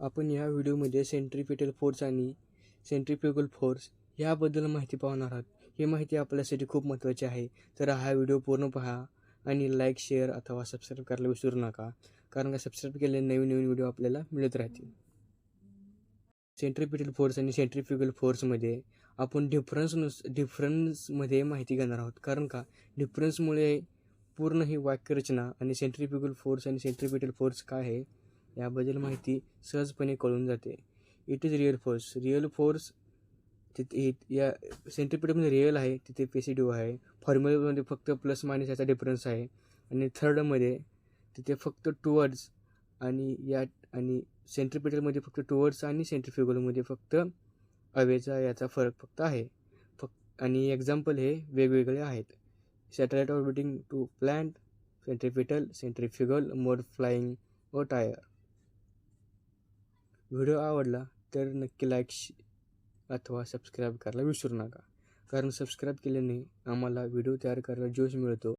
आपण या व्हिडिओमध्ये सेंट्रिपिटल फोर्स आणि सेंट्रिफ्युगल फोर्स याबद्दल माहिती पाहणार आहोत. ही माहिती आपल्यासाठी खूप महत्त्वाची आहे. तर हा व्हिडिओ पूर्ण पहा आणि लाईक, शेअर अथवा सबस्क्राईब करायला विसरू नका, कारण का सबस्क्राईब केलेले नवीन नवीन व्हिडिओ आपल्याला मिळत राहतील. सेंट्रिपिटल फोर्स आणि सेंट्रिफ्युगल फोर्समध्ये आपण डिफरन्समध्ये माहिती घेणार आहोत, कारण का डिफरन्समुळे पूर्ण ही वाक्यरचना आणि सेंट्रिफ्युगल फोर्स आणि सेंट्रिपिटल फोर्स काय आहे याबद्दल माहिती सहजपणे कळून जाते. इट इज रिअल फोर्स तिथे या सेंट्रिपिटलमध्ये रिअल आहे, तिथे पॉझिटिव्ह आहे. फॉर्म्युलामध्ये फक्त प्लस मायनस याचा डिफरन्स आहे. आणि थर्डमध्ये तिथे फक्त टुवर्ड्स आणि सेंट्रिपिटलमध्ये फक्त टुवर्ड्स आणि सेंट्रिफ्युगलमध्ये फक्त अवेचा याचा फरक फक्त आहे. आणि एक्झाम्पल हे वेगवेगळे आहेत. Satellite orbiting to planet, centrifugal mode flying व टायर. व्हिडिओ आवडला तर नक्की लाईक अथवा सबस्क्राईब करायला विसरू नका, कारण सबस्क्राईब केल्याने आम्हाला व्हिडिओ तयार करायला जोश मिळतो.